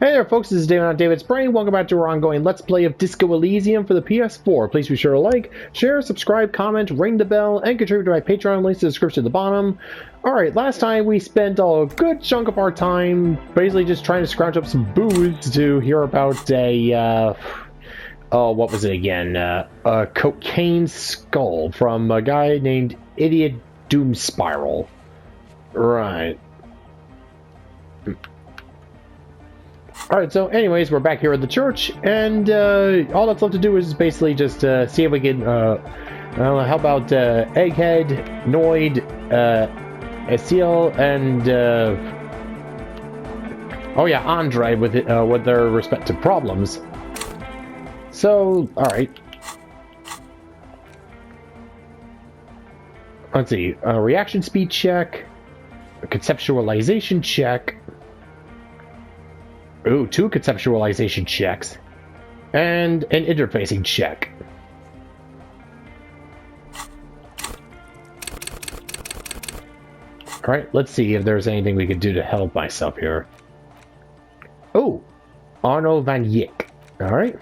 Hey there folks, this is David on David's Brain. Welcome back to our ongoing Let's Play of Disco Elysium for the PS4. Please be sure to like, share, subscribe, comment, ring the bell, and contribute to my Patreon. Links in the description at the bottom. Alright, last time we spent a good chunk of our time basically just trying to scrounge up some booze to hear about a, oh, what was it again? A cocaine skull from a guy named Idiot Doom Spiral. Right. Alright, so anyways, we're back here at the church, and all that's left to do is basically just see if we can, how about Egghead, Noid, Asil, and, oh yeah, Andre with their respective problems. So, alright. Let's see, a reaction speed check, a conceptualization check. Ooh, 2 conceptualization checks. And an interfacing check. Alright, let's see if there's anything we can do to help myself here. Oh! Arno van Yik. Alright.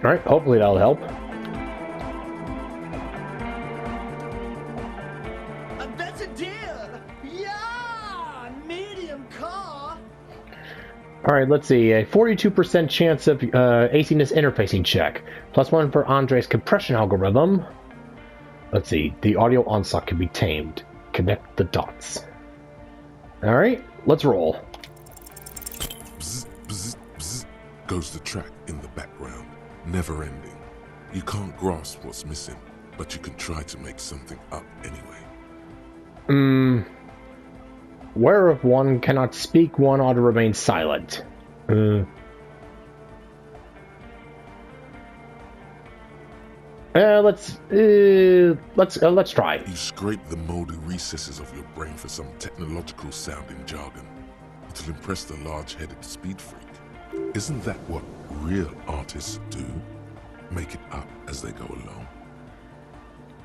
Alright, hopefully that'll help. A better deal! Yeah! Medium car! Alright, let's see. A 42% chance of aciness interfacing check. +1 for Andre's compression algorithm. Let's see. The audio onslaught can be tamed. Connect the dots. Alright, let's roll. Bzz, bzz, bzz, goes the track in the background. Never ending. You can't grasp what's missing, but you can try to make something up anyway. Where if one cannot speak, one ought to remain silent. Let's try. You scrape the moldy recesses of your brain for some technological sounding jargon. It'll impress the large-headed speed freak. Isn't that what real artists do? Make it up as they go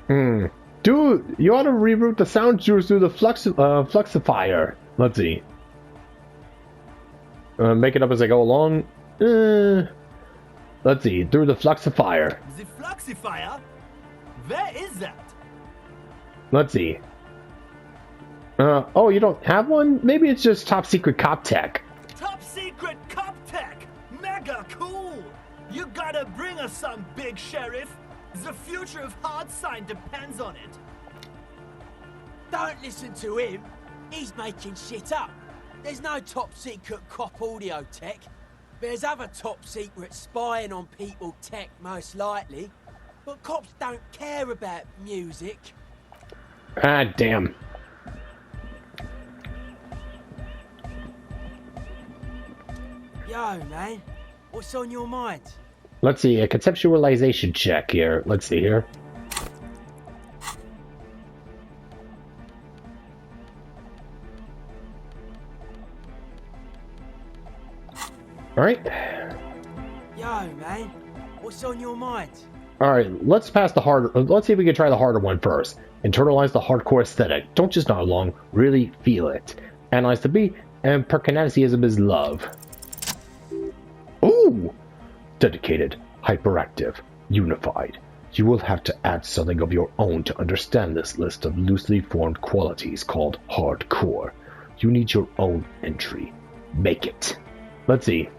along. Dude, you ought to reroute the sound juice through the fluxifier. Let's see. Make it up as I go along. Let's see, through the fluxifier. The fluxifier? Where is that? Let's see. Oh, you don't have one? Maybe it's just top secret cop tech. Top secret cop tech! Mega cool! You gotta bring us some, big sheriff! The future of hard sign depends on it. Don't listen to him. He's making shit up. There's no top secret cop audio tech. There's other top secret spying on people tech, most likely. But cops don't care about music. Ah, damn. Yo, man. What's on your mind? Let's see, a conceptualization check here. Let's see here. Alright. Yo, man. What's on your mind? Alright, let's pass the harder. Let's see if we can try the harder one first. Internalize the hardcore aesthetic. Don't just nod along, really feel it. Analyze the beat, and perkineticism is love. Ooh! Dedicated, hyperactive, unified. You will have to add something of your own to understand this list of loosely formed qualities called hardcore. You need your own entry. Make it. Let's see.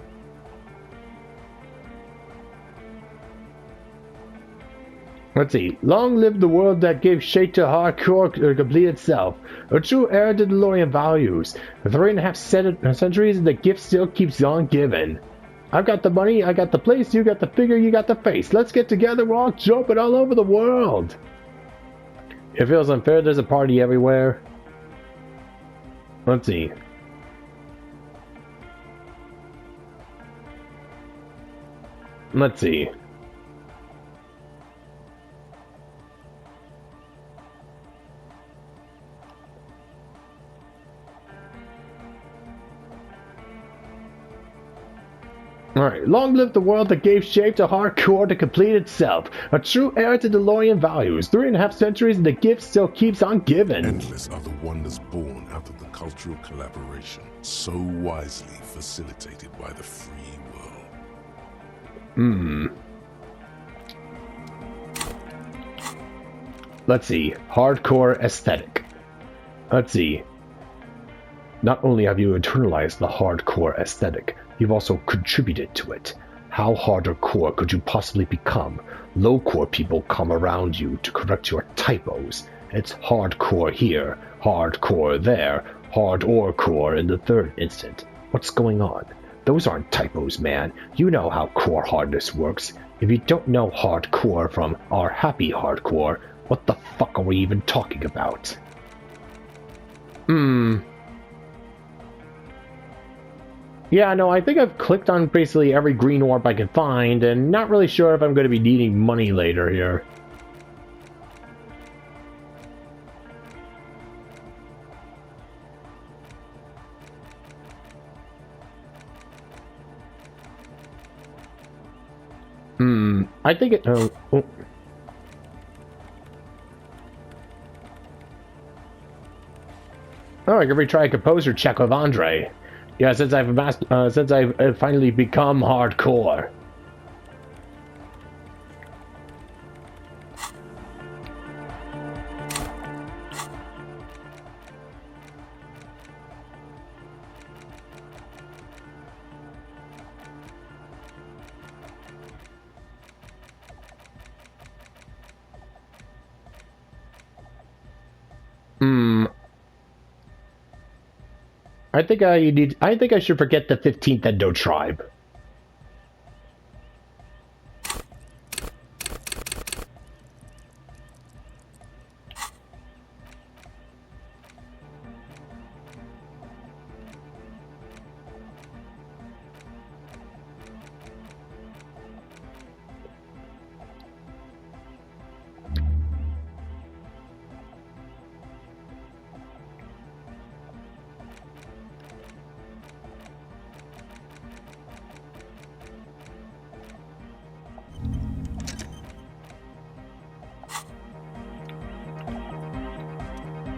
Let's see. Long live the world that gave shape to hardcore to complete itself. A true heir to DeLorean values. 3.5 centuries and the gift still keeps on giving. I've got the money, I got the place, you got the figure, you got the face. Let's get together, we're all jumping all over the world. It feels unfair, there's a party everywhere. Let's see. Let's see. Alright. Alright, long live the world that gave shape to hardcore to complete itself. A true heir to DeLorean values. 3.5 centuries and the gift still keeps on giving. Endless are the wonders born out of the cultural collaboration, so wisely facilitated by the free world. Let's see. Hardcore aesthetic. Let's see. Not only have you internalized the hardcore aesthetic, you've also contributed to it. How hardcore could you possibly become? Low-core people come around you to correct your typos. It's hardcore here, hardcore there, hard-or-core in the third instant. What's going on? Those aren't typos, man. You know how core hardness works. If you don't know hardcore from our happy hardcore, what the fuck are we even talking about? Yeah, no, I think I've clicked on basically every green orb I can find, and not really sure if I'm going to be needing money later here. I think it... Oh. Oh, I can retry a composer check with Andre. Yeah, since I've finally become hardcore. I think I should forget the 15th Endo tribe.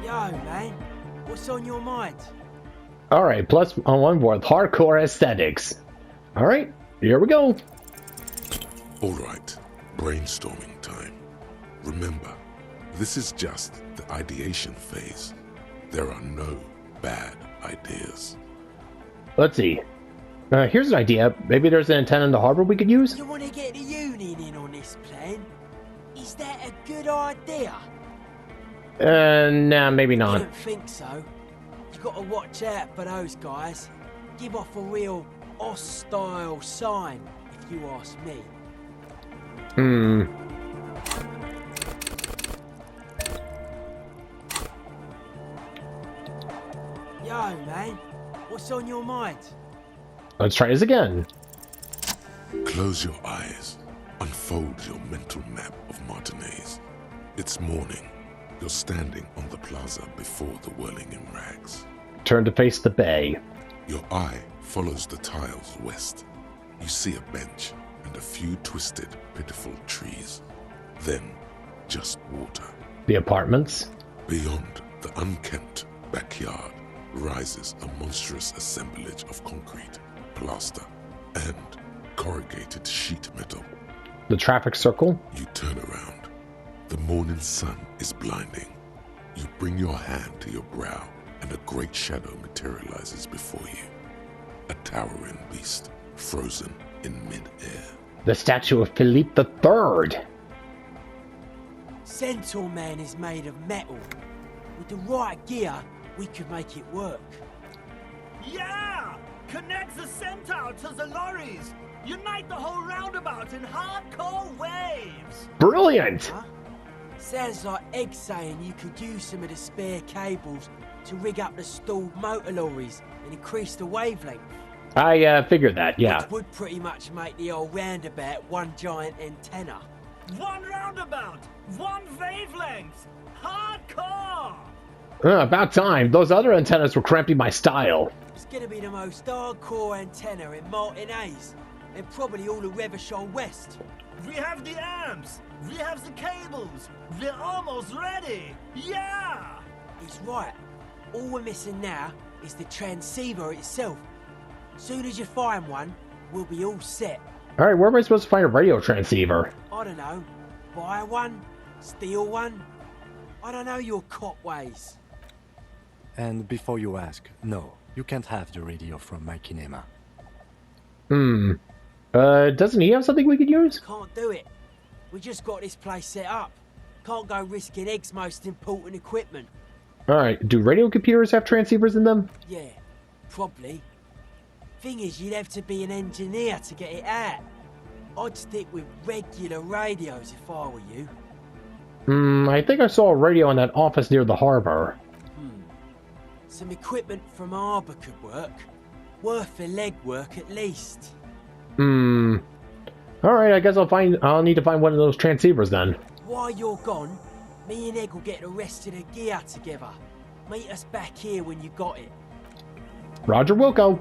Yo, man, what's on your mind? Alright, plus on one board, hardcore aesthetics. Alright, here we go. Alright, brainstorming time. Remember, this is just the ideation phase. There are no bad ideas. Let's see. Here's an idea. Maybe there's an antenna in the harbor we could use? You want to get the Union in on this plan? Is that a good idea? Nah, maybe I not. don't think so. You got to watch out for those guys. Give off a real hostile sign, if you ask me. Yo, man, what's on your mind? Let's try this again. Close your eyes. Unfold your mental map of Martinez. It's morning. You're standing on the plaza before the whirling in rags. Turn to face the bay. Your eye follows the tiles west. You see a bench and a few twisted, pitiful trees. Then, just water. The apartments. Beyond the unkempt backyard rises a monstrous assemblage of concrete, plaster, and corrugated sheet metal. The traffic circle. You turn around. The morning sun is blinding. You bring your hand to your brow, and a great shadow materializes before you. A towering beast, frozen in mid-air. The statue of Philippe III. Centaur Man is made of metal. With the right gear, we could make it work. Yeah! Connect the Centaur to the lorries! Unite the whole roundabout in hardcore waves! Brilliant! Huh? Sounds like Egg saying you could use some of the spare cables to rig up the stalled motor lorries and increase the wavelength. I figured that, yeah. Which would pretty much make the old roundabout one giant antenna. One roundabout! One wavelength! Hardcore! About time. Those other antennas were cramping my style. It's gonna be the most hardcore antenna in Martin A's. and probably all of Revachol West. We have the amps! We have the cables! We're almost ready! Yeah! He's right. All we're missing now is the transceiver itself. Soon as you find one, we'll be all set. Alright, where am I supposed to find a radio transceiver? I don't know. Buy one? Steal one? I don't know your cop ways. And before you ask, no, you can't have the radio from my kinema. Doesn't he have something we could use? Can't do it. We just got this place set up. Can't go risking Egg's most important equipment. Alright, do radio computers have transceivers in them? Yeah, probably. Thing is, you'd have to be an engineer to get it out. I'd stick with regular radios if I were you. I think I saw a radio in that office near the harbor. Some equipment from Harbour could work. Worth the legwork at least. Alright, I guess I'll need to find one of those transceivers then. While you're gone, me and Egg will get the rest of the gear together. Meet us back here when you got it. Roger Wilco.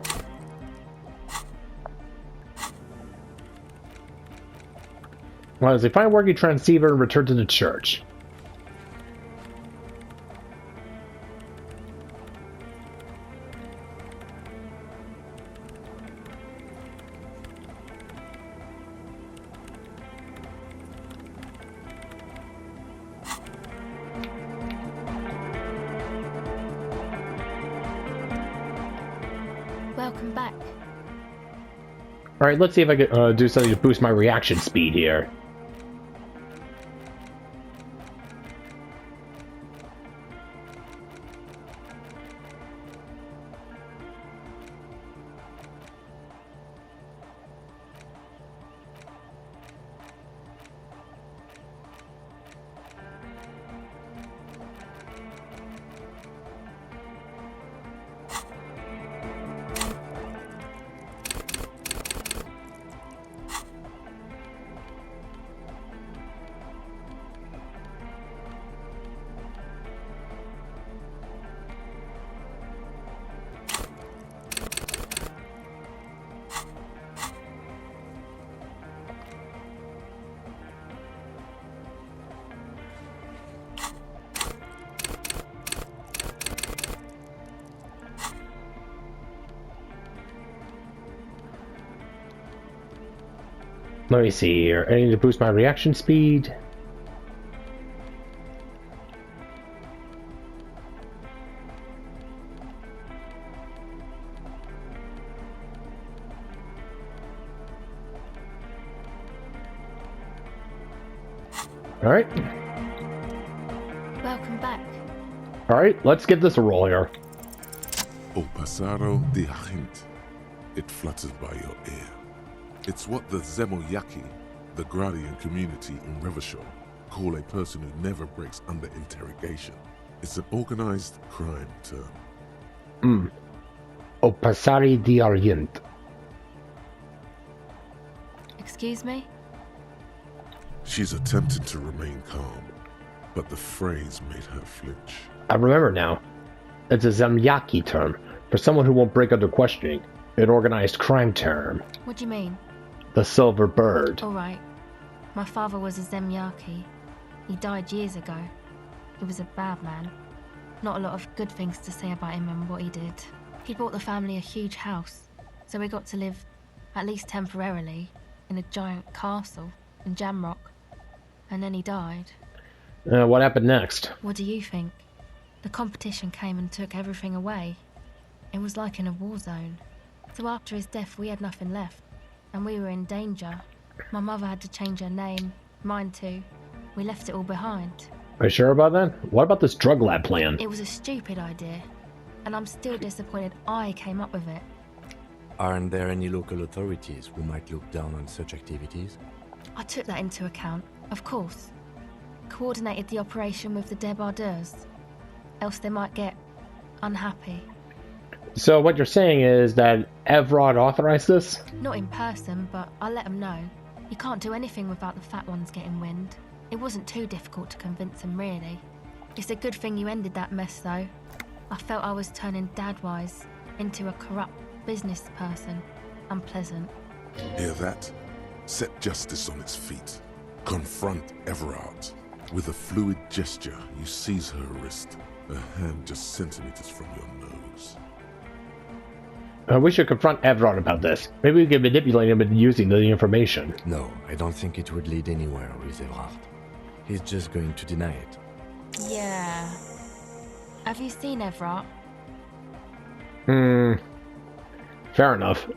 Well, as they find a working transceiver and return to the church. Welcome back. Alright, let's see if I can do something to boost my reaction speed here. Let me see here. I need to boost my reaction speed. Alright. Welcome back. Alright, let's get this a roll here. O pasado de agente. It flutters by your ear. It's what the Zemoyaki, the Gradian community in Revachol, call a person who never breaks under interrogation. It's an organized crime term. O pasari di Orient. Excuse me? She's attempting to remain calm, but the phrase made her flinch. I remember now. It's a Zemyaki term for someone who won't break under questioning. An organized crime term. What do you mean? The Silver Bird. All right. My father was a Zemyaki. He died years ago. He was a bad man. Not a lot of good things to say about him and what he did. He bought the family a huge house, so we got to live, at least temporarily, in a giant castle in Jamrock. And then he died. What happened next? What do you think? The competition came and took everything away. It was like in a war zone. So after his death, we had nothing left. And we were in danger. My mother had to change her name, mine too. We left it all behind. Are you sure about that? What about this drug lab plan? It was a stupid idea. And I'm still disappointed I came up with it. Aren't there any local authorities who might look down on such activities? I took that into account, of course. Coordinated the operation with the débardeurs. Else they might get unhappy. So what you're saying is that Evrod authorized this? Not in person, but I let them know. You can't do anything without the fat ones getting wind. It wasn't too difficult to convince them, really. It's a good thing you ended that mess, though. I felt I was turning Dadwise into a corrupt business person. Unpleasant. Hear that? Set justice on its feet. Confront Everard. With a fluid gesture, you seize her wrist, a hand just centimeters from your nose. We should confront Everard about this. Maybe we can manipulate him into using the information. No, I don't think it would lead anywhere with Everard. He's just going to deny it. Yeah. Have you seen Everard? Fair enough.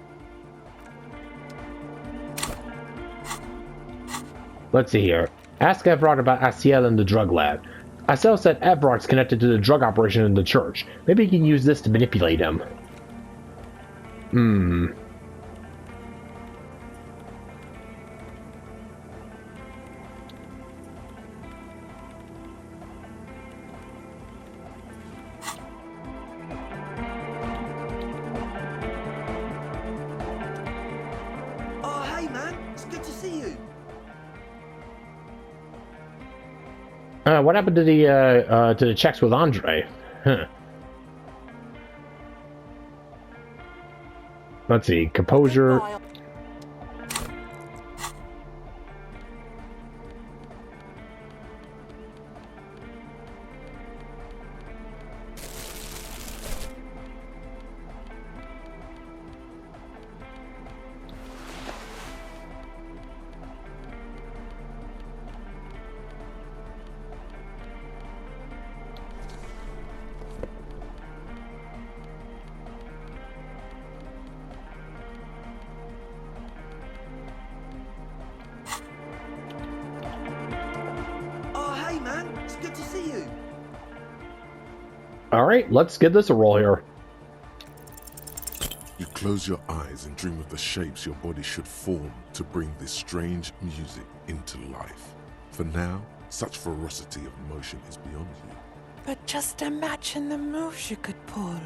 Let's see here. Ask Everard about Asiel and the drug lab. Asiel said Everard's connected to the drug operation in the church. Maybe he can use this to manipulate him. Oh, hey man, it's good to see you. What happened to the checks with Andre? Huh. Let's see, composure. Oh, hey man, it's good to see you. Alright, let's give this a roll here. You close your eyes and dream of the shapes your body should form to bring this strange music into life. For now, such ferocity of motion is beyond you. But just imagine the moves you could pull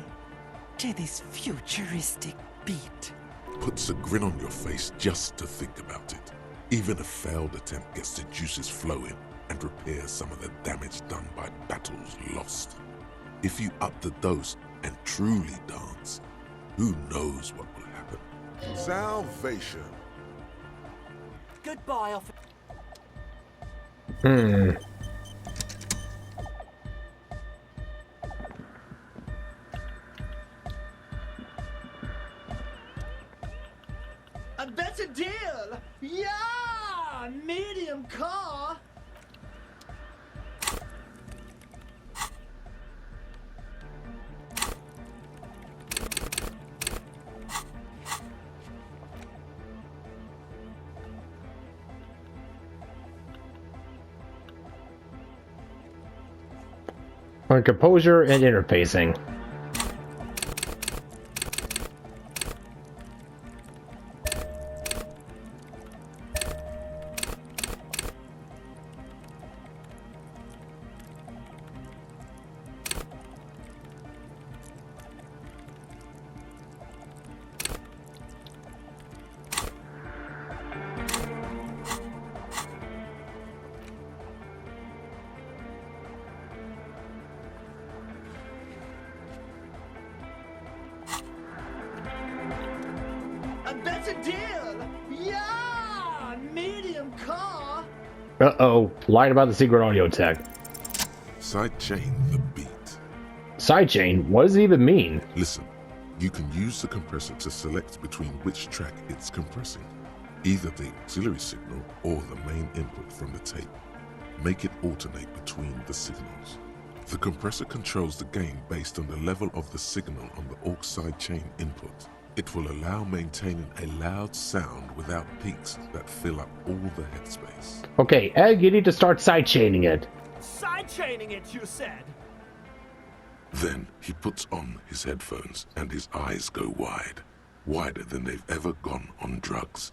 to this futuristic beat. Puts a grin on your face just to think about it. Even a failed attempt gets the juices flowing and repairs some of the damage done by battles lost. If you up the dose and truly dance, who knows what will happen? Salvation. Goodbye, officer. A better deal! Yeah! Medium car! On composure and interfacing. A better deal! Yeah! Medium car! Uh-oh, lied about the secret audio tech. Sidechain the beat. Sidechain? What does it even mean? Listen, you can use the compressor to select between which track it's compressing. Either the auxiliary signal or the main input from the tape. Make it alternate between the signals. The compressor controls the gain based on the level of the signal on the aux sidechain input. It will allow maintaining a loud sound without peaks that fill up all the headspace. Okay, Egg, you need to start sidechaining it. Sidechaining it, you said! Then he puts on his headphones and his eyes go wide. Wider than they've ever gone on drugs.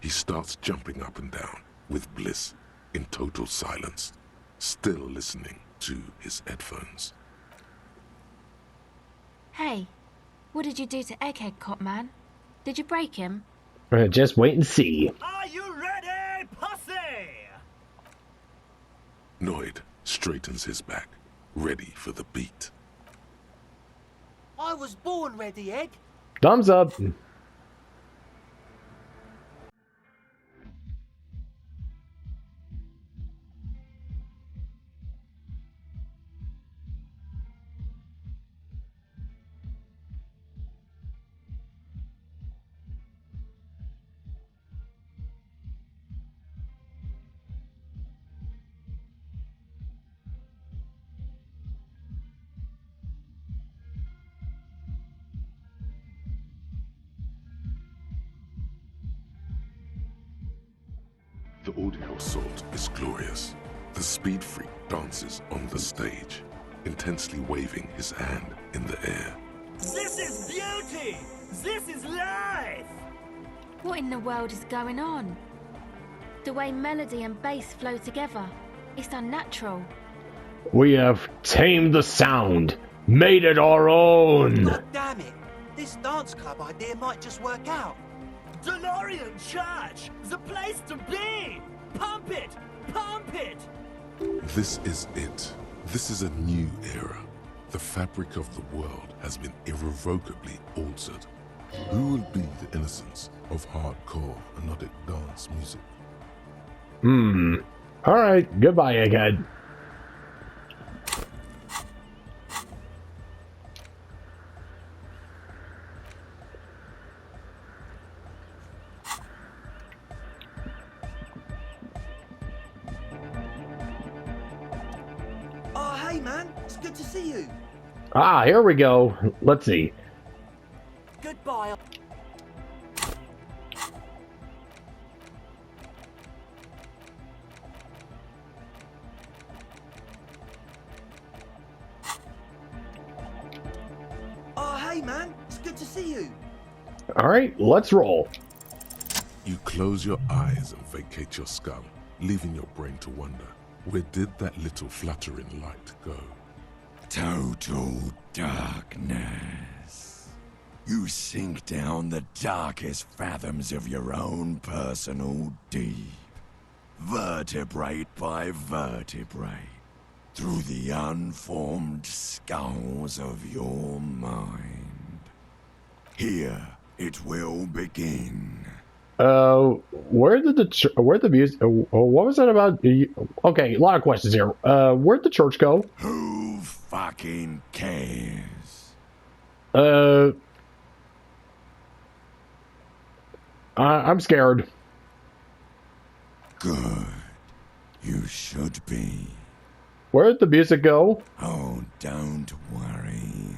He starts jumping up and down with bliss in total silence, still listening to his headphones. Hey, what did you do to Egghead, Cop Man? Did you break him? Just wait and see. Are you ready, pussy? Noid straightens his back, ready for the beat. I was born ready, Egg. Thumbs up. The audio assault is glorious. The speed freak dances on the stage, intensely waving his hand in the air. This is beauty! This is life! What in the world is going on? The way melody and bass flow together, it's unnatural. We have tamed the sound, made it our own. God damn it! This dance club idea might just work out. DeLorean Church! The place to be! Pump it! Pump it! This is it. This is a new era. The fabric of the world has been irrevocably altered. Who will be the innocence of hardcore melodic dance music? Alright, goodbye, egghead. Oh, hey man, it's good to see you. Ah, here we go. Let's see. Goodbye. Oh, hey man, it's good to see you. Alright, let's roll. You close your eyes and vacate your skull, leaving your brain to wonder, where did that little fluttering light go? Total darkness. You sink down the darkest fathoms of your own personal deep, vertebrae by vertebrae, through the unformed skulls of your mind. Here it will begin. Where did the music? What was that about? Okay, a lot of questions here. Where'd the church go? Who fucking cares? I'm scared. Good. You should be. Where'd the music go? Oh, don't worry.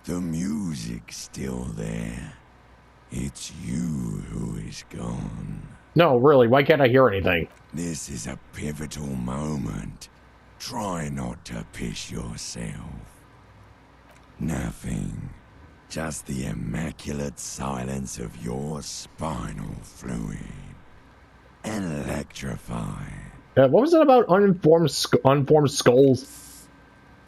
The music's still there. It's you who is gone. No, really, why can't I hear anything? This is a pivotal moment. Try not to piss yourself. Nothing. Just the immaculate silence of your spinal fluid. Electrify. What was that about unformed skulls?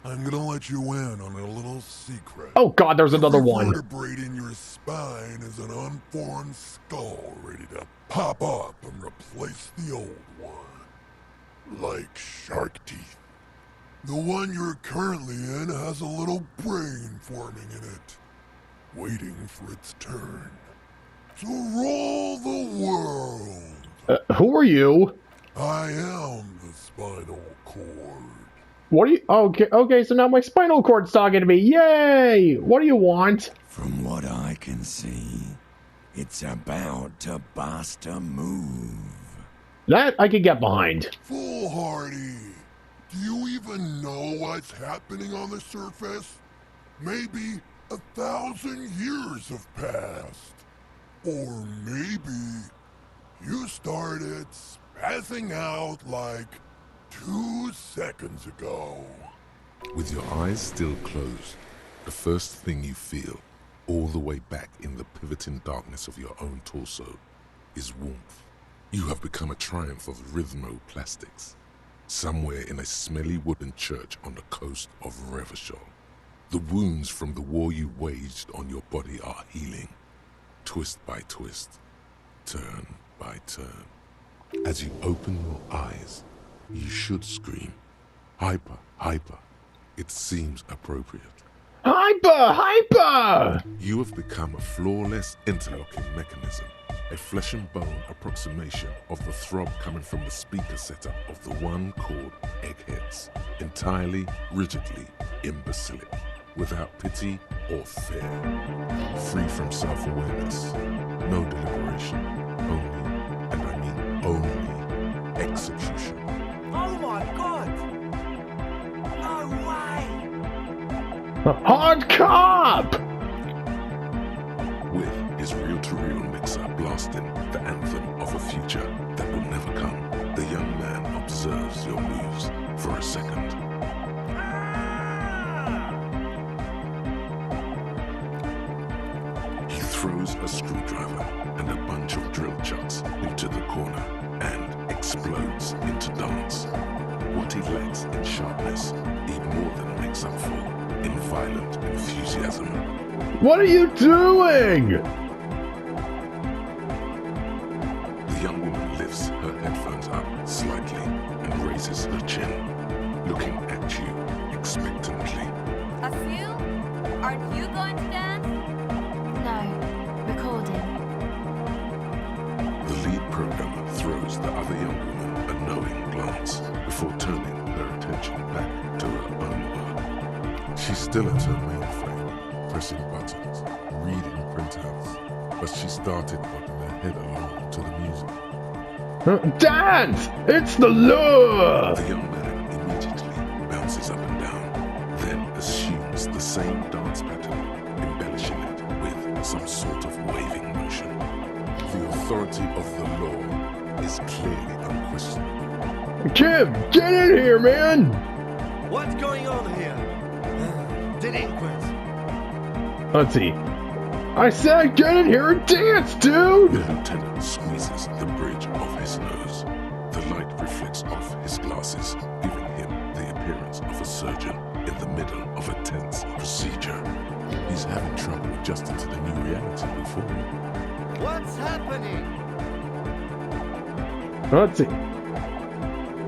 I'm gonna let you in on a little secret. Oh god, there's another one. Vertebrae in your spine is an unformed skull ready to pop up and replace the old one. Like shark teeth. The one you're currently in has a little brain forming in it, waiting for its turn to rule the world. Who are you? I am the spinal cord. What do you? Okay, so now my spinal cord's talking to me. Yay! What do you want? From what I can see, it's about to bust a move. That I could get behind. Foolhardy, do you even know what's happening on the surface? Maybe 1,000 years have passed. Or maybe you started spazzing out like 2 seconds ago. With your eyes still closed, the first thing you feel, all the way back in the pivoting darkness of your own torso, is warmth. You have become a triumph of rhythmoplastics, somewhere in a smelly wooden church on the coast of Revachol. The wounds from the war you waged on your body are healing, twist by twist, turn by turn. As you open your eyes, you should scream, hyper, hyper. It seems appropriate. Hyper, hyper! You have become a flawless interlocking mechanism, a flesh and bone approximation of the throb coming from the speaker setup of the one called Eggheads, entirely, rigidly imbecilic, without pity or fear, free from self-awareness, no deliberation, only, and I mean only, execution. Oh my god! No way! Hard cop! With his reel-to-reel mixer blasting the anthem of a future that will never come. rehearses your moves for a second. He throws a screwdriver and a bunch of drill chucks into the corner and explodes into dance. What he lacks in sharpness, he more than makes up for in violent enthusiasm. What are you doing? The young woman lifts her headphones up slightly and raises her chin, looking at you expectantly. Asil, aren't you going to dance? No, recording. The lead programmer throws the other young woman a knowing glance before turning her attention back to her own work. She's still at her mainframe, pressing buttons, reading printouts, but she started nodding her head along to the music. Dance! It's the lure! The young man immediately bounces up and down, then assumes the same dance pattern, embellishing it with some sort of waving motion. The authority of the law is clearly unquestionable. Kim, get in here, man! What's going on here? Delinquents. Let's see. I said get in here and dance, dude! The lieutenant squeezes the bridge of his nose. The light reflects off his glasses, giving him the appearance of a surgeon in the middle of a tense procedure. He's having trouble adjusting to the new reality before him. What's happening? Let's see.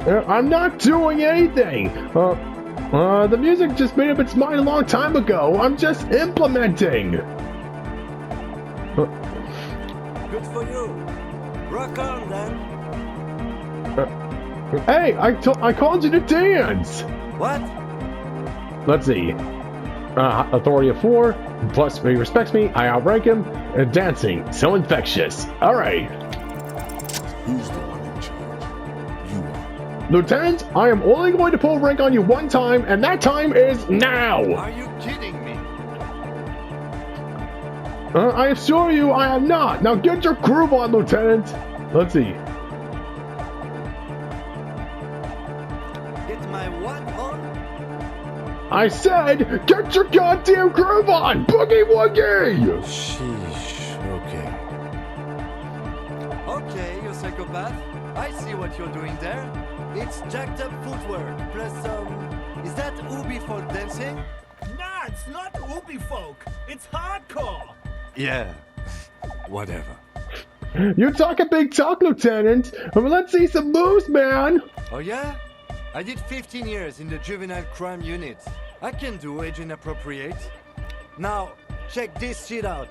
I'm not doing anything! The music just made up its mind a long time ago. I'm just implementing! Good for you. Rock on, then. Hey, I called you to dance! What? Let's see. Authority of 4, plus he respects me, I outrank him, dancing, so infectious. Alright. Who's the one in charge? You are. Lieutenant, I am only going to pull rank on you one time, and that time is now! Are you kidding me? I assure you I am not! Now get your groove on, Lieutenant! Let's see. Get my what on? I said, get your goddamn groove on! Boogie woogie! Sheesh, okay. Okay, you psychopath. I see what you're doing there. It's jacked up footwork, plus is that Ubi for dancing? Nah, it's not Ubi folk. It's hardcore. Yeah, whatever. You talk a big talk, Lieutenant. Let's see some moves, man. Oh yeah? I did 15 years in the juvenile crime unit. I can do age inappropriate. Now, check this shit out.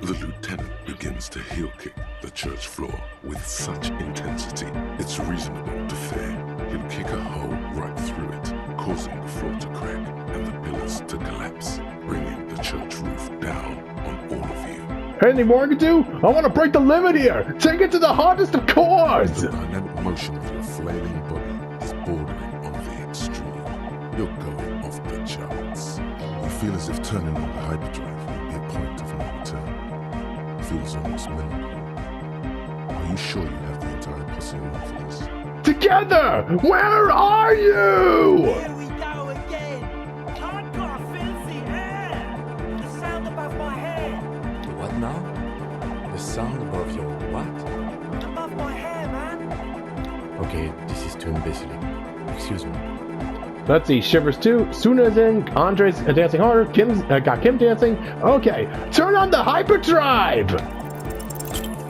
The lieutenant begins to heel kick the church floor with such intensity, it's reasonable to fear he'll kick a hole right through it, causing the floor to crack and the pillars to collapse, bringing the church roof down on all of you. Anything more I can do? I want to break the limit here! Take it to the hardest of cores! The dynamic motion of your flailing body is bordering on the extreme. You're going off the charts. You feel as if turning on the hyperdrive would be a point of no return. It feels almost mental. Are you sure you have the entire posse along for this? Together! Where are you? Here we go again. Hardcore fills the air. The sound above my head. What now? The sound above your what? Above my hair, man. Okay, this is too imbecile. Excuse me. Let's see, Shivers 2, Suna's in, Andre's dancing harder, Kim's got Kim dancing. Okay, turn on the hyperdrive!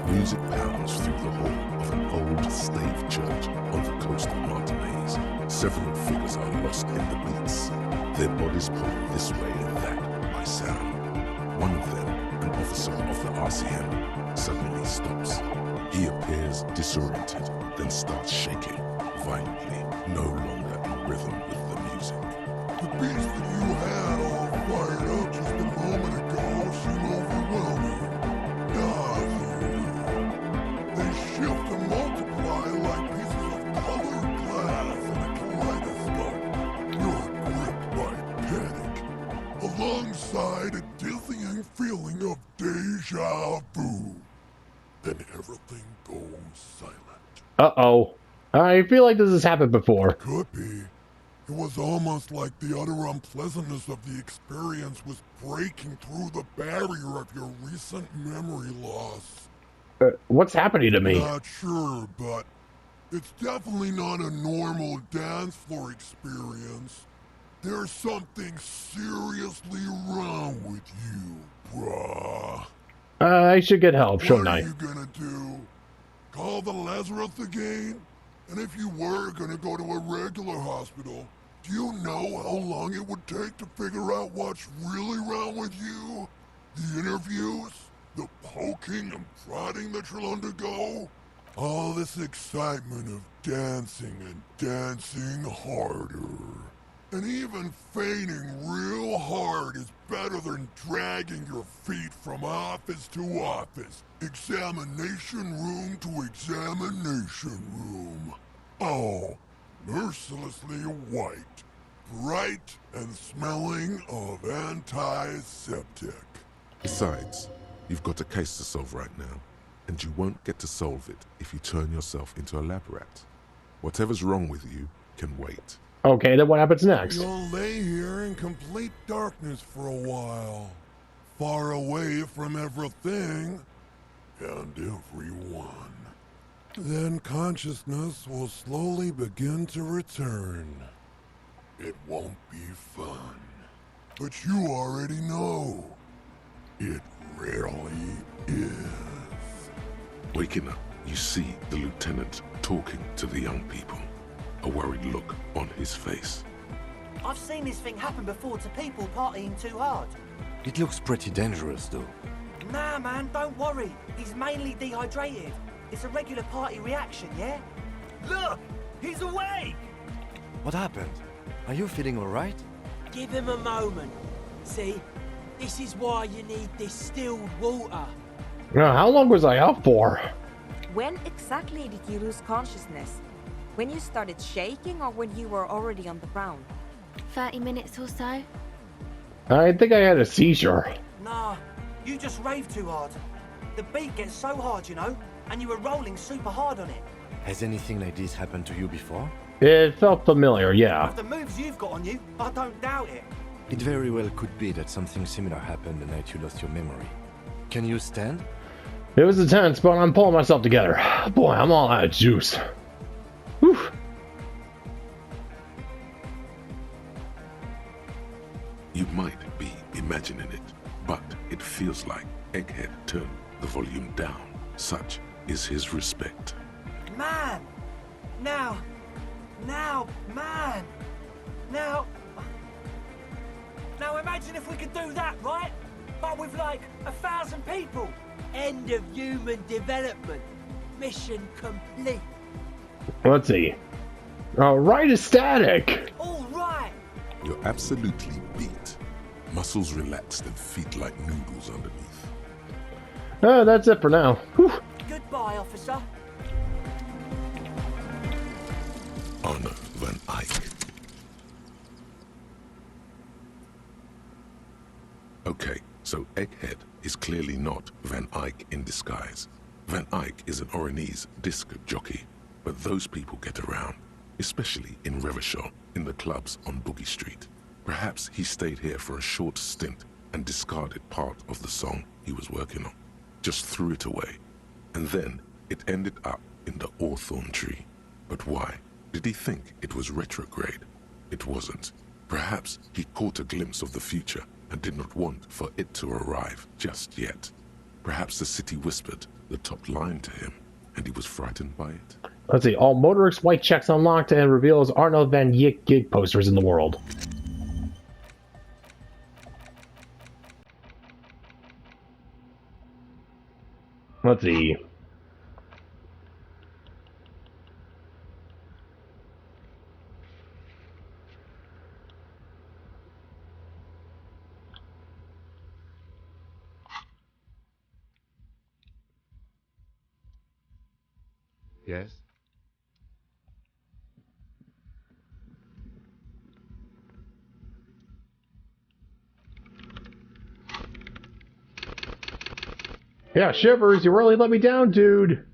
Music pounds through the hall of an old slave church on the coast of Martinez. Several figures are lost in the beats. Their bodies pulled this way and that by sound. One of them, an officer of the RCM, suddenly stops. He appears disoriented, then starts shaking violently, no longer in rhythm with the music. The beast that you had all fired up just a moment ago seem overwhelming. They shift and multiply like pieces of colored glass in a kaleidoscope. You're gripped by panic, alongside a dizzying feeling of deja vu. Then everything goes silent. Uh-oh. I feel like this has happened before. Could be. It was almost like the utter unpleasantness of the experience was breaking through the barrier of your recent memory loss. What's happening to me? Not sure, but it's definitely not a normal dance floor experience. There's something seriously wrong with you, bruh. I should get help, shouldn't I? What are you gonna do? Call the Lazarus again? And if you were gonna go to a regular hospital, do you know how long it would take to figure out what's really wrong with you? The interviews? The poking and prodding that you'll undergo? All this excitement of dancing and dancing harder. And even feigning real hard is better than dragging your feet from office to office, examination room to examination room. All mercilessly white, bright and smelling of antiseptic. Besides, you've got a case to solve right now, and you won't get to solve it if you turn yourself into a lab rat. Whatever's wrong with you can wait. Okay, then what happens next? You'll lay here in complete darkness for a while, far away from everything and everyone. Then consciousness will slowly begin to return. It won't be fun, but you already know. It really is. Waking up, you see the lieutenant talking to the young people, a worried look on his face. I've seen this thing happen before to people partying too hard. It looks pretty dangerous, though. Nah, man, don't worry. He's mainly dehydrated. It's a regular party reaction, yeah? Look! He's awake! What happened? Are you feeling all right? Give him a moment. See? This is why you need distilled water. Now, how long was I out for? When exactly did you lose consciousness? When you started shaking or when you were already on the ground? 30 minutes or so. I think I had a seizure. Nah, you just rave too hard. The beat gets so hard, you know, and you were rolling super hard on it. Has anything like this happened to you before? It felt familiar, yeah. With the moves you've got on you, I don't doubt it. It very well could be that something similar happened the night you lost your memory. Can you stand? It was intense, but I'm pulling myself together. Boy, I'm all out of juice. Whew. You might be imagining it, but it feels like Egghead turned the volume down. Such is his respect. Man! Now, man! Now imagine if we could do that, right? But with like 1,000 people. End of human development. Mission complete. Let's see. Right is static. All right! You're absolutely beat. Muscles relaxed and feet like noodles underneath. That's it for now. Whew. Goodbye, officer. Anna Van Eyck. Okay, so Egghead is clearly not Van Eyck in disguise. Van Eyck is an Oranese disc jockey, but those people get around, especially in Revachol, in the clubs on Boogie Street. Perhaps he stayed here for a short stint and discarded part of the song he was working on. Just threw it away. And then it ended up in the Hawthorn tree. But why? Did he think it was retrograde? It wasn't. Perhaps he caught a glimpse of the future and did not want for it to arrive just yet. Perhaps the city whispered the top line to him, and he was frightened by it. Let's see. All motorists white checks unlocked and reveals Arnold Van Eyck gig posters in the world. Let's see. Yes? Yeah, Shivers, you really let me down, dude.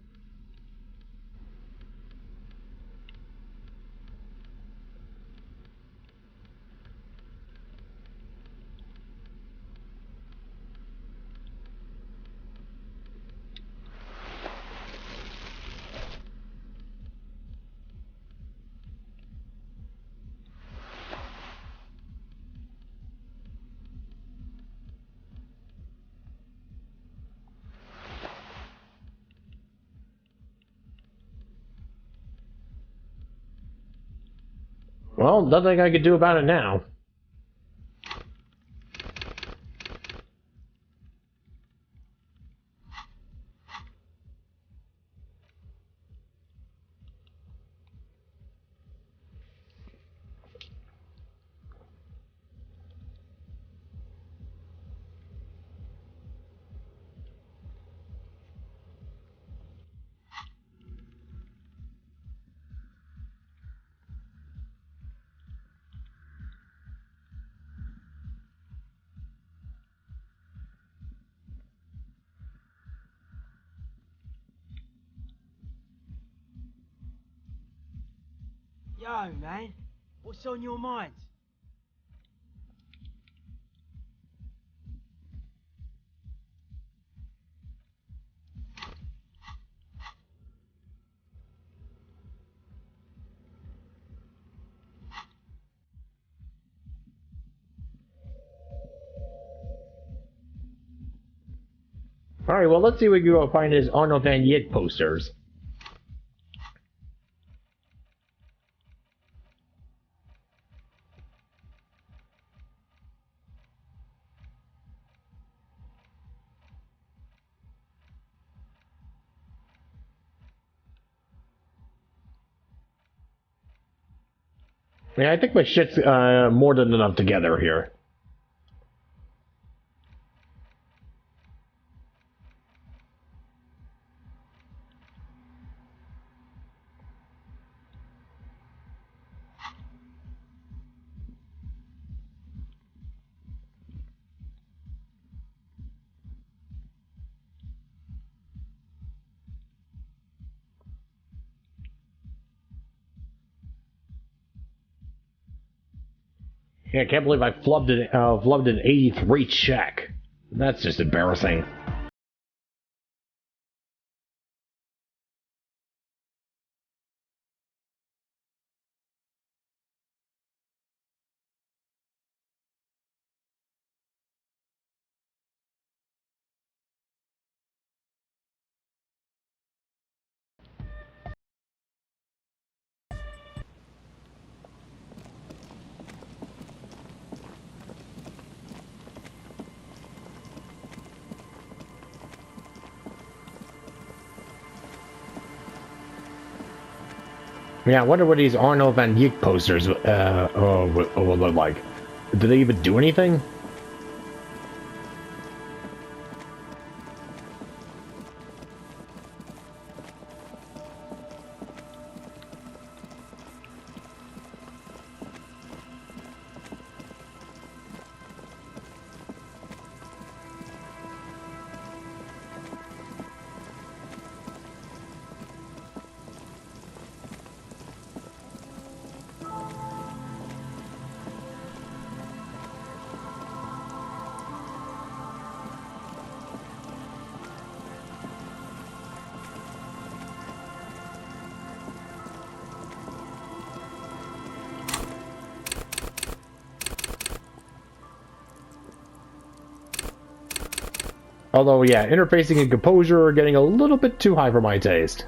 Well, nothing I could do about it now. Yo, man. What's on your mind? Alright, well, let's see what we can go find his Arnold Van Yit posters. Yeah, I think my shit's more than enough together here. Yeah, I can't believe I flubbed an 83 check. That's just embarrassing. Yeah, I wonder what these Arnold Van Yik posters will look like. Do they even do anything? Although, yeah, interfacing and composure are getting a little bit too high for my taste.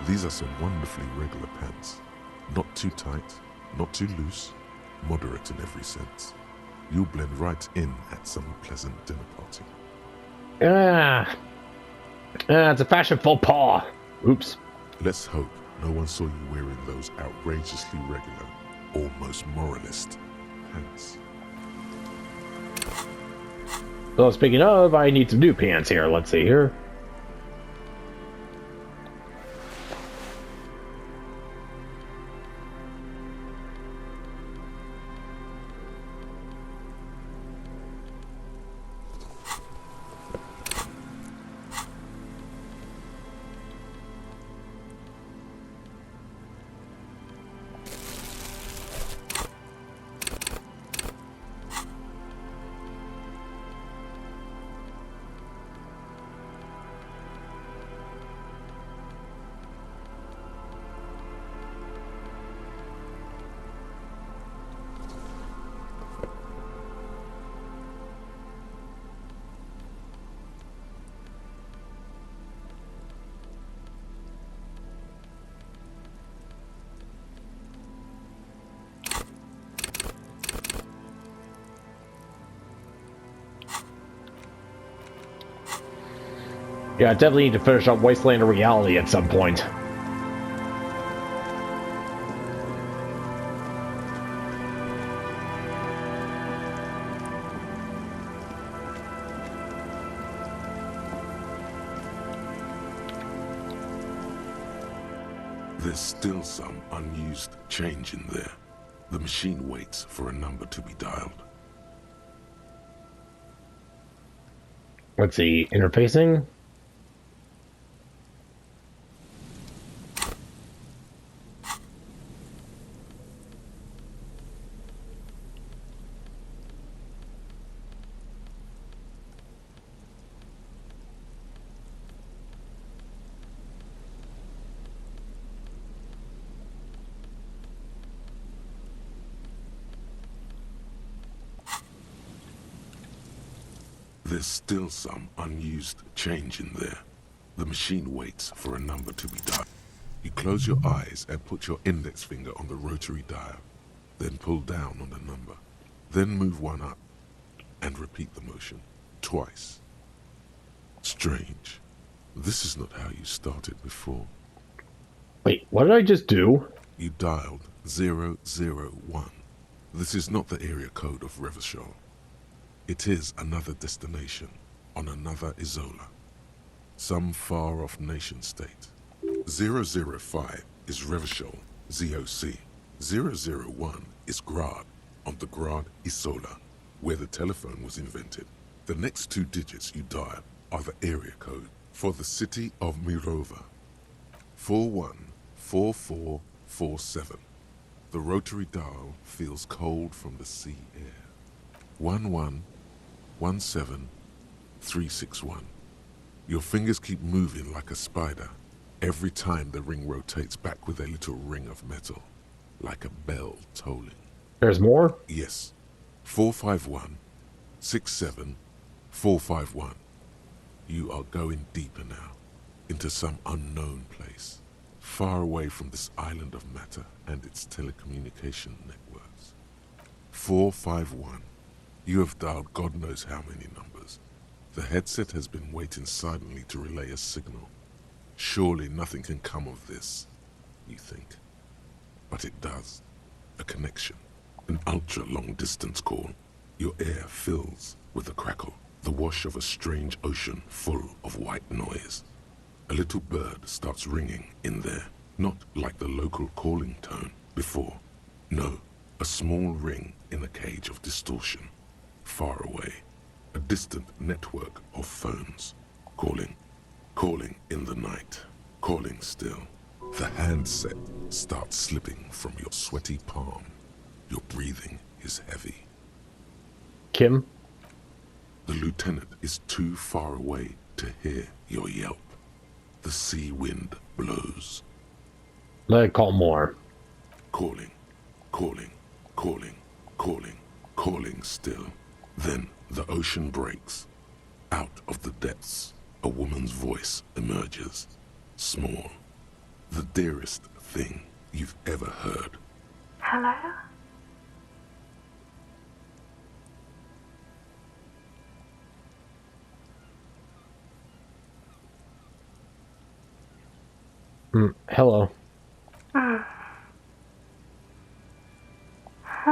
These are some wonderfully regular pants. Not too tight, not too loose, moderate in every sense. You'll blend right in at some pleasant dinner party. It's a fashion faux pas. Oops. Let's hope no one saw you wearing those outrageously regular, almost moralist pants. Well, speaking of, I need some new pants here. Let's see here. Yeah, I definitely need to finish up Wasteland of Reality at some point. There's still some unused change in there. The machine waits for a number to be dialed. Let's see, interfacing. There's still some unused change in there. The machine waits for a number to be dialed. You close your eyes and put your index finger on the rotary dial, then pull down on the number, then move one up, and repeat the motion twice. Strange. This is not how you started before. Wait, what did I just do? You dialed 001. This is not the area code of Revachol. It is another destination on another Isola. Some far-off nation-state. 005 is Revachol, ZOC. 001 is Grad, on the Grad Isola, where the telephone was invented. The next two digits you dial are the area code for the city of Mirova. 414447. The rotary dial feels cold from the sea air. 1117361. Your fingers keep moving like a spider every time the ring rotates back with a little ring of metal, like a bell tolling. There's more? Yes. 451-67451. You are going deeper now, into some unknown place, far away from this island of matter and its telecommunication networks. 451. You have dialed God knows how many numbers. The headset has been waiting silently to relay a signal. Surely nothing can come of this, you think. But it does. A connection. An ultra-long distance call. Your air fills with a crackle, the wash of a strange ocean full of white noise. A little bird starts ringing in there, not like the local calling tone before. No, a small ring in a cage of distortion. Far away, a distant network of phones, calling in the night, calling still. The handset starts slipping from your sweaty palm. Your breathing is heavy. Kim? The lieutenant is too far away to hear your yelp. The sea wind blows. Let it call more. Calling still. Then the ocean breaks. Out of the depths, a woman's voice emerges. Small, The dearest thing you've ever heard. Hello? Hello. Who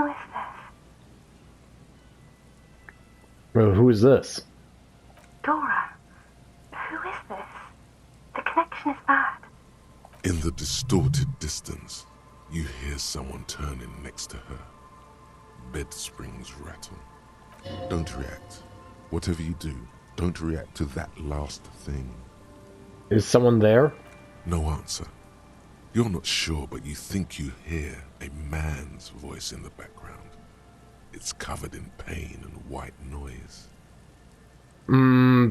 is this? Who is this? Dora. Who is this? The connection is bad. In the distorted distance, you hear someone turning next to her. Bed springs rattle. Don't react. Whatever you do, don't react to that last thing. Is someone there? No answer. You're not sure, but you think you hear a man's voice in the background. It's covered in pain and white noise.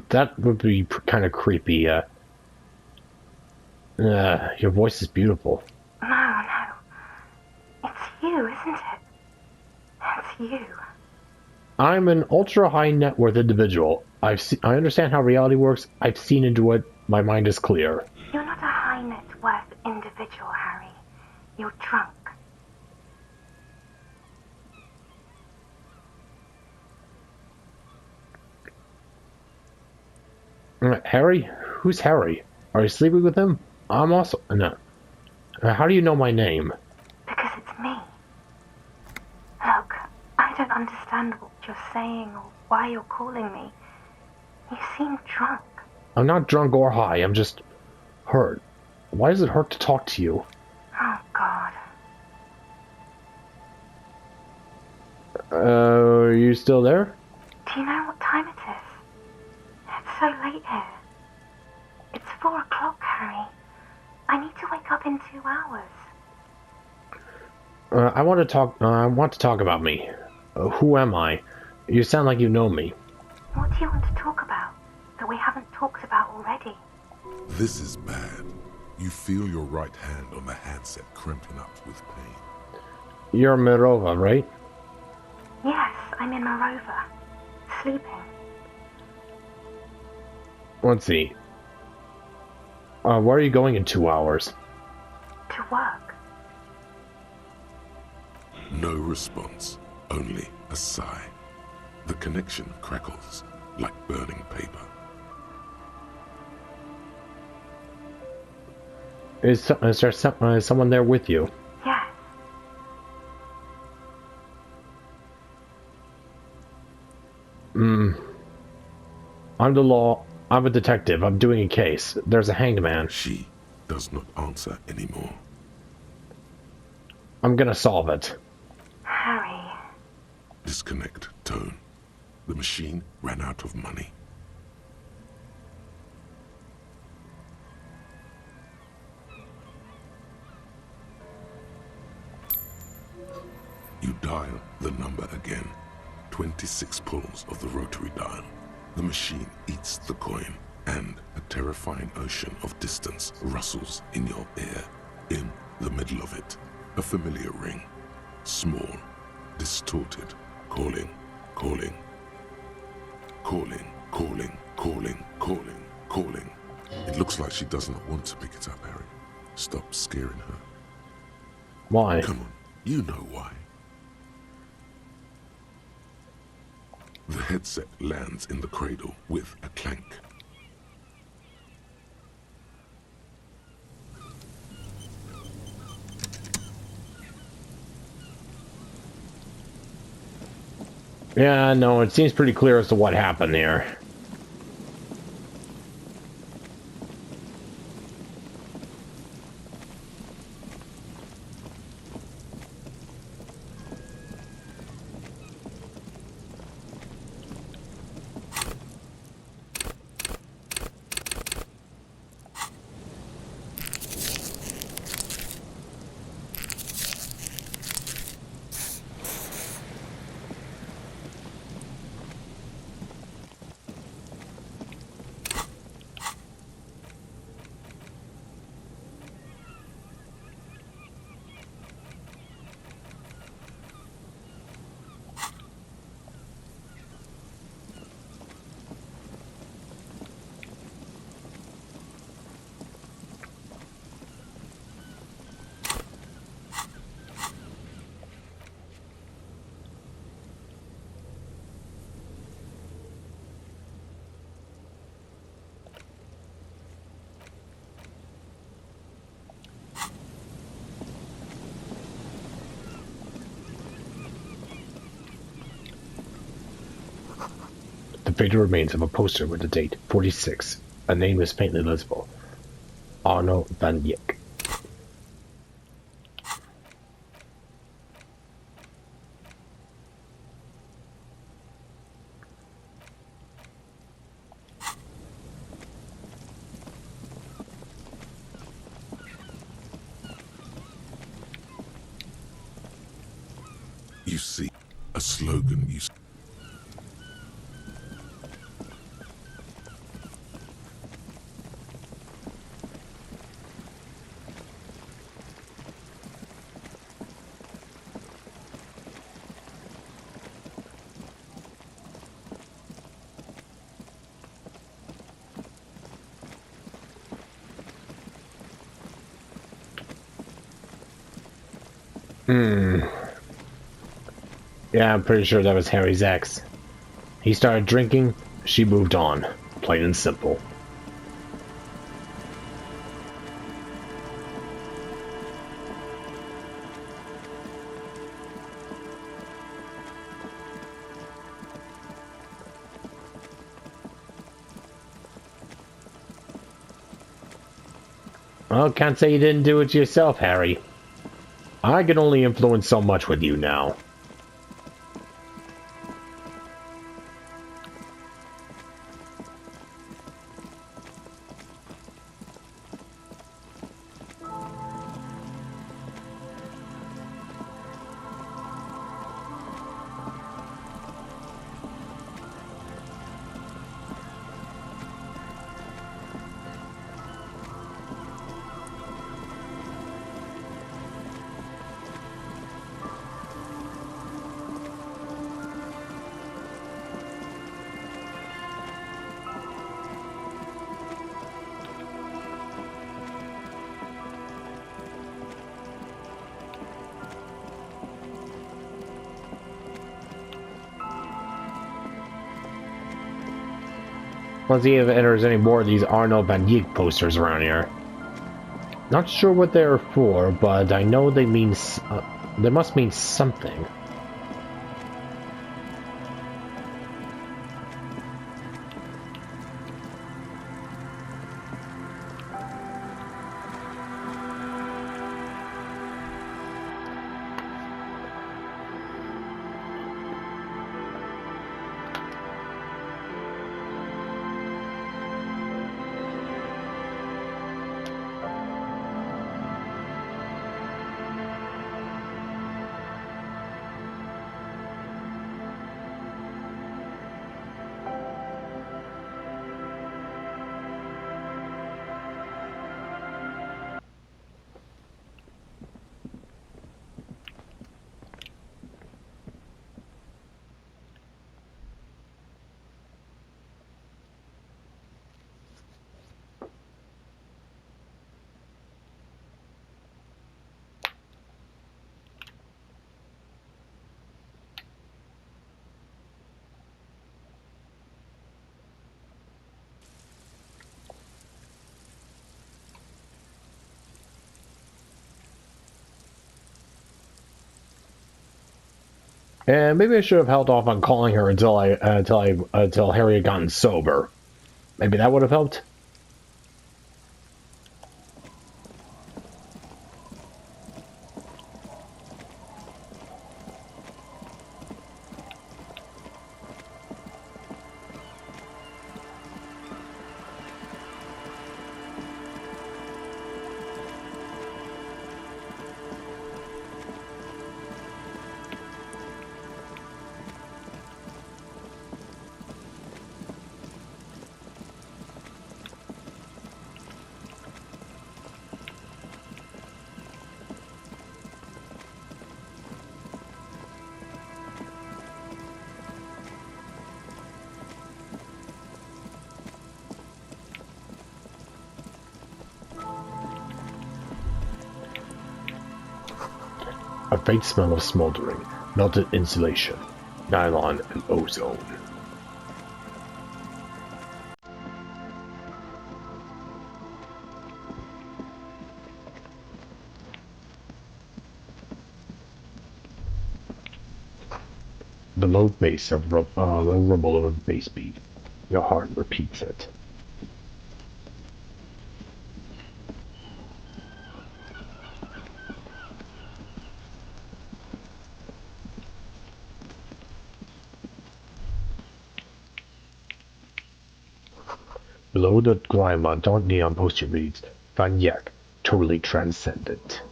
That would be kind of creepy. Your voice is beautiful. No. It's you, isn't it? It's you. I'm an ultra-high net worth individual. I understand how reality works. I've seen into it. My mind is clear. You're not a high net worth individual, Harry. You're drunk. Harry? Who's Harry? Are you sleeping with him? I'm also... No. How do you know my name? Because it's me. Look, I don't understand what you're saying or why you're calling me. You seem drunk. I'm not drunk or high. I'm just hurt. Why does it hurt to talk to you? Oh, God. Are you still there? Do you know what time it is? It's so late here. It's 4 o'clock, Harry. I need to wake up in 2 hours. I want to talk about me. Who am I? You sound like you know me. What do you want to talk about that we haven't talked about already? This is bad. You feel your right hand on the handset cramping up with pain. You're Mirova, right? Yes, I'm in Morova. Sleeping. Let's see. Where are you going in 2 hours? To work. No response, only a sigh. The connection crackles like burning paper. Is there someone there with you? Yes. I'm the law. I'm a detective. I'm doing a case. There's a hanged man. She does not answer anymore. I'm gonna solve it. Harry. Disconnect tone. The machine ran out of money. You dial the number again. 26 pulls of the rotary dial. The machine eats the coin, and a terrifying ocean of distance rustles in your ear. In the middle of it, a familiar ring. Small, distorted, calling, calling. Calling, calling, calling, calling, calling. It looks like she does not want to pick it up, Harry. Stop scaring her. Why? Come on, you know why. The headset lands in the cradle with a clank. Yeah, no, it seems pretty clear as to what happened here. The fatal remains of a poster with the date 46. A name is faintly legible. Arno van Dyck. You see, a slogan you... Yeah, I'm pretty sure that was Harry's ex. He started drinking, she moved on. Plain and simple. Well, can't say you didn't do it yourself, Harry. I can only influence so much with you now. Let's see if there's any more of these Arno van Dyck posters around here. Not sure what they're for, but I know they mean they must mean something. And maybe I should have held off on calling her until Harry had gotten sober. Maybe that would have helped. A faint smell of smoldering, melted insulation, nylon, and ozone. The low bass of the rumble of the bass beat. Your heart repeats it. Below the grime on dark neon poster reads, Van Yek, totally transcendent.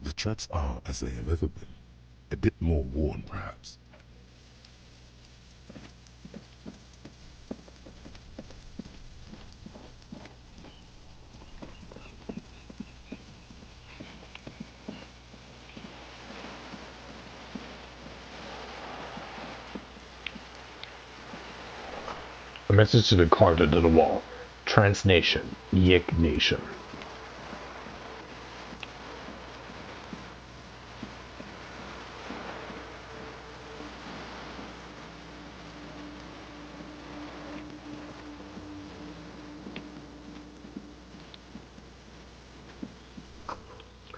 The tracks are as they have ever been. A bit more worn, perhaps. A message to be carved into the wall. Transnation. Yik Nation.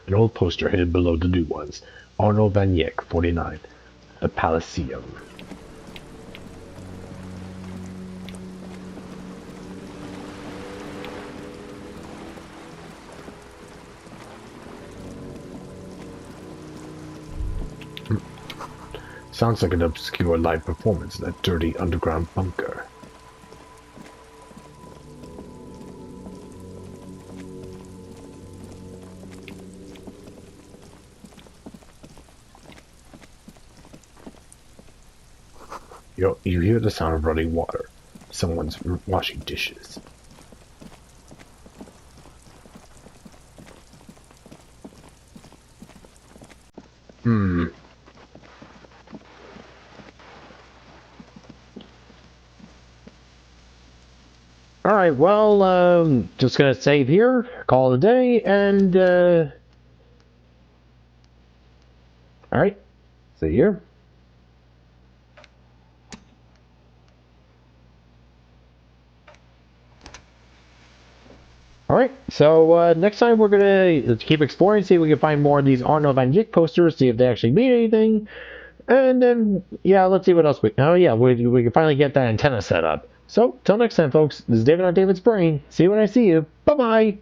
An old poster hidden below the new ones. Arnold Van Yek, 49. The Palaceum. Sounds like an obscure live performance in that dirty underground bunker. You hear the sound of running water. Someone's washing dishes. Alright, well, just gonna save here, call it a day, and, alright, see you. Alright, so next time we're gonna keep exploring, see if we can find more of these Arnold Van Dyck posters, see if they actually mean anything. And then, yeah, let's see what else we can finally get that antenna set up. So, till next time, folks, this is David on David's Brain. See you when I see you. Bye-bye!